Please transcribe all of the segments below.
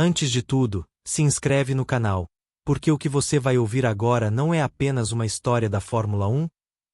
Antes de tudo, se inscreve no canal, porque o que você vai ouvir agora não é apenas uma história da Fórmula 1,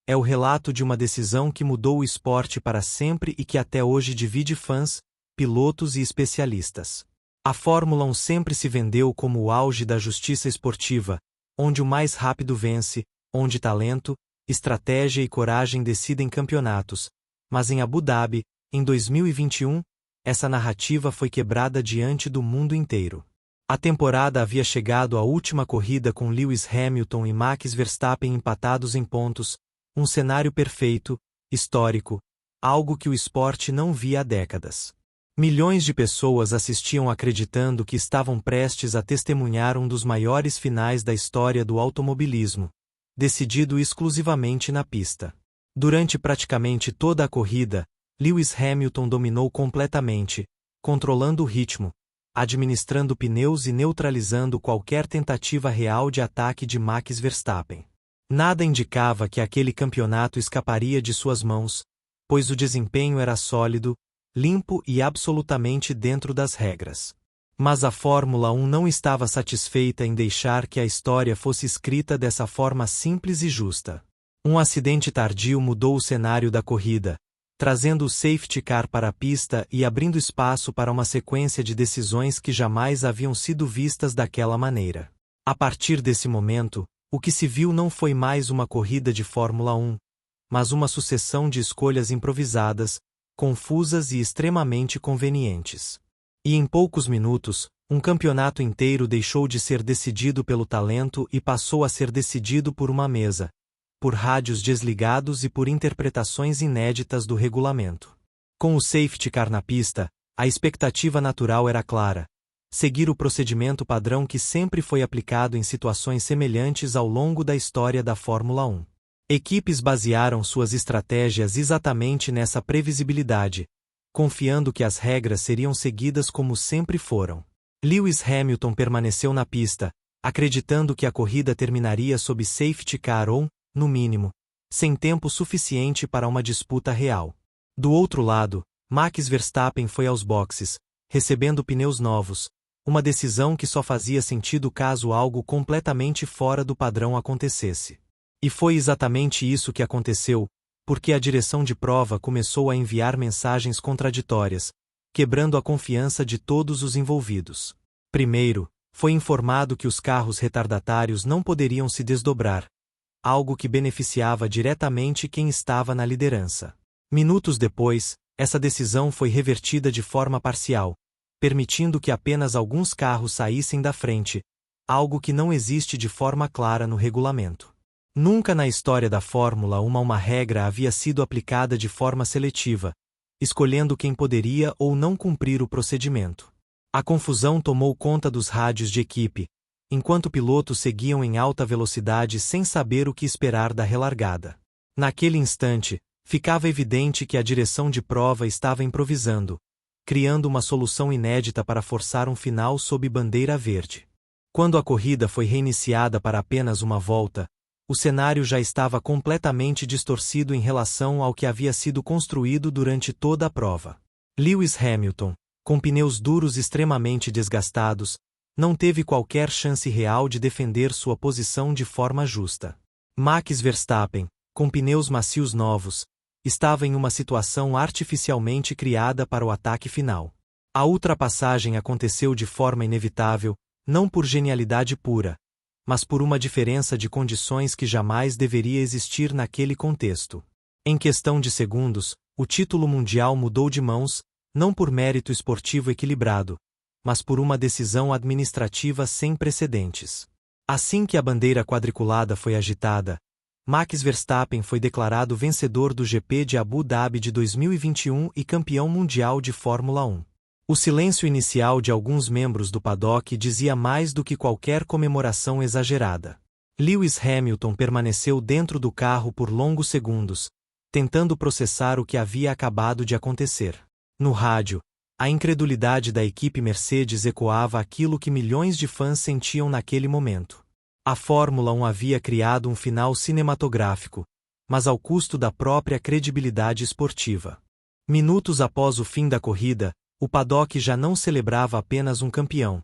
é o relato de uma decisão que mudou o esporte para sempre e que até hoje divide fãs, pilotos e especialistas. A Fórmula 1 sempre se vendeu como o auge da justiça esportiva, onde o mais rápido vence, onde talento, estratégia e coragem decidem campeonatos, mas em Abu Dhabi, em 2021, essa narrativa foi quebrada diante do mundo inteiro. A temporada havia chegado à última corrida com Lewis Hamilton e Max Verstappen empatados em pontos, um cenário perfeito, histórico, algo que o esporte não via há décadas. Milhões de pessoas assistiam acreditando que estavam prestes a testemunhar um dos maiores finais da história do automobilismo, decidido exclusivamente na pista. Durante praticamente toda a corrida, Lewis Hamilton dominou completamente, controlando o ritmo, administrando pneus e neutralizando qualquer tentativa real de ataque de Max Verstappen. Nada indicava que aquele campeonato escaparia de suas mãos, pois o desempenho era sólido, limpo e absolutamente dentro das regras. Mas a Fórmula 1 não estava satisfeita em deixar que a história fosse escrita dessa forma simples e justa. Um acidente tardio mudou o cenário da corrida, trazendo o safety car para a pista e abrindo espaço para uma sequência de decisões que jamais haviam sido vistas daquela maneira. A partir desse momento, o que se viu não foi mais uma corrida de Fórmula 1, mas uma sucessão de escolhas improvisadas, confusas e extremamente convenientes. E em poucos minutos, um campeonato inteiro deixou de ser decidido pelo talento e passou a ser decidido por uma mesa, por rádios desligados e por interpretações inéditas do regulamento. Com o safety car na pista, a expectativa natural era clara: seguir o procedimento padrão que sempre foi aplicado em situações semelhantes ao longo da história da Fórmula 1. Equipes basearam suas estratégias exatamente nessa previsibilidade, confiando que as regras seriam seguidas como sempre foram. Lewis Hamilton permaneceu na pista, acreditando que a corrida terminaria sob safety car ou, no mínimo, sem tempo suficiente para uma disputa real. Do outro lado, Max Verstappen foi aos boxes, recebendo pneus novos, uma decisão que só fazia sentido caso algo completamente fora do padrão acontecesse. E foi exatamente isso que aconteceu, porque a direção de prova começou a enviar mensagens contraditórias, quebrando a confiança de todos os envolvidos. Primeiro, foi informado que os carros retardatários não poderiam se desdobrar, algo que beneficiava diretamente quem estava na liderança. Minutos depois, essa decisão foi revertida de forma parcial, permitindo que apenas alguns carros saíssem da frente, algo que não existe de forma clara no regulamento. Nunca na história da Fórmula 1 uma regra havia sido aplicada de forma seletiva, escolhendo quem poderia ou não cumprir o procedimento. A confusão tomou conta dos rádios de equipe, enquanto pilotos seguiam em alta velocidade sem saber o que esperar da relargada. Naquele instante, ficava evidente que a direção de prova estava improvisando, criando uma solução inédita para forçar um final sob bandeira verde. Quando a corrida foi reiniciada para apenas uma volta, o cenário já estava completamente distorcido em relação ao que havia sido construído durante toda a prova. Lewis Hamilton, com pneus duros extremamente desgastados, não teve qualquer chance real de defender sua posição de forma justa. Max Verstappen, com pneus macios novos, estava em uma situação artificialmente criada para o ataque final. A ultrapassagem aconteceu de forma inevitável, não por genialidade pura, mas por uma diferença de condições que jamais deveria existir naquele contexto. Em questão de segundos, o título mundial mudou de mãos, não por mérito esportivo equilibrado, mas por uma decisão administrativa sem precedentes. Assim que a bandeira quadriculada foi agitada, Max Verstappen foi declarado vencedor do GP de Abu Dhabi de 2021 e campeão mundial de Fórmula 1. O silêncio inicial de alguns membros do paddock dizia mais do que qualquer comemoração exagerada. Lewis Hamilton permaneceu dentro do carro por longos segundos, tentando processar o que havia acabado de acontecer. No rádio, a incredulidade da equipe Mercedes ecoava aquilo que milhões de fãs sentiam naquele momento. A Fórmula 1 havia criado um final cinematográfico, mas ao custo da própria credibilidade esportiva. Minutos após o fim da corrida, o paddock já não celebrava apenas um campeão,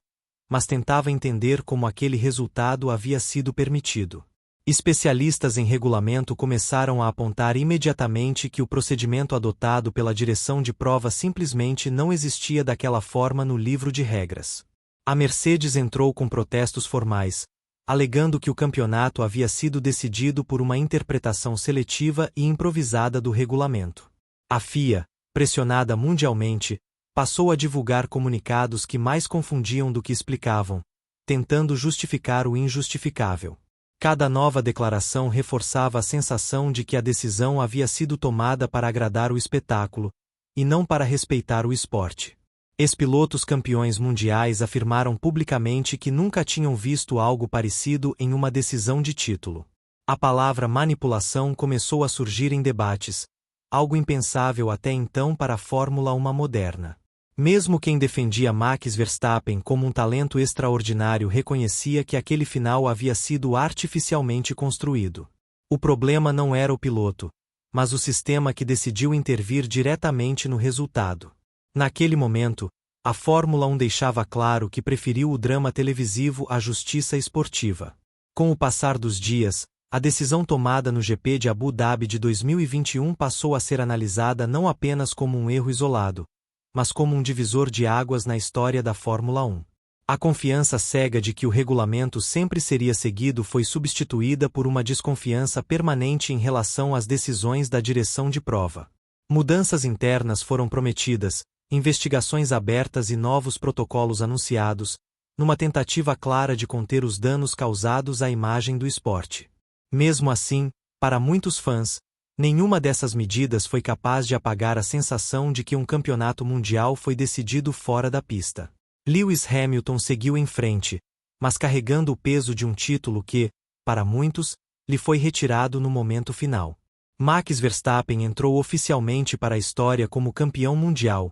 mas tentava entender como aquele resultado havia sido permitido. Especialistas em regulamento começaram a apontar imediatamente que o procedimento adotado pela direção de prova simplesmente não existia daquela forma no livro de regras. A Mercedes entrou com protestos formais, alegando que o campeonato havia sido decidido por uma interpretação seletiva e improvisada do regulamento. A FIA, pressionada mundialmente, passou a divulgar comunicados que mais confundiam do que explicavam, tentando justificar o injustificável. Cada nova declaração reforçava a sensação de que a decisão havia sido tomada para agradar o espetáculo, e não para respeitar o esporte. Ex-pilotos campeões mundiais afirmaram publicamente que nunca tinham visto algo parecido em uma decisão de título. A palavra manipulação começou a surgir em debates, algo impensável até então para a Fórmula 1 moderna. Mesmo quem defendia Max Verstappen como um talento extraordinário reconhecia que aquele final havia sido artificialmente construído. O problema não era o piloto, mas o sistema que decidiu intervir diretamente no resultado. Naquele momento, a Fórmula 1 deixava claro que preferiu o drama televisivo à justiça esportiva. Com o passar dos dias, a decisão tomada no GP de Abu Dhabi de 2021 passou a ser analisada não apenas como um erro isolado, mas como um divisor de águas na história da Fórmula 1. A confiança cega de que o regulamento sempre seria seguido foi substituída por uma desconfiança permanente em relação às decisões da direção de prova. Mudanças internas foram prometidas, investigações abertas e novos protocolos anunciados, numa tentativa clara de conter os danos causados à imagem do esporte. Mesmo assim, para muitos fãs, nenhuma dessas medidas foi capaz de apagar a sensação de que um campeonato mundial foi decidido fora da pista. Lewis Hamilton seguiu em frente, mas carregando o peso de um título que, para muitos, lhe foi retirado no momento final. Max Verstappen entrou oficialmente para a história como campeão mundial,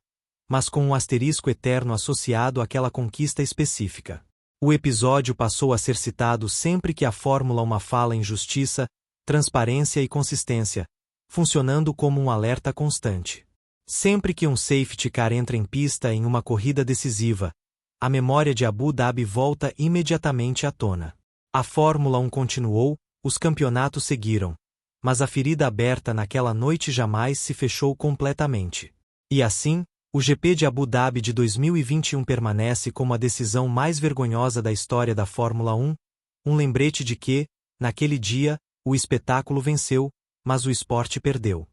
mas com um asterisco eterno associado àquela conquista específica. O episódio passou a ser citado sempre que a Fórmula 1 fala em justiça, transparência e consistência, funcionando como um alerta constante. Sempre que um safety car entra em pista em uma corrida decisiva, a memória de Abu Dhabi volta imediatamente à tona. A Fórmula 1 continuou, os campeonatos seguiram, mas a ferida aberta naquela noite jamais se fechou completamente. E assim, o GP de Abu Dhabi de 2021 permanece como a decisão mais vergonhosa da história da Fórmula 1, um lembrete de que, naquele dia, o espetáculo venceu, mas o esporte perdeu.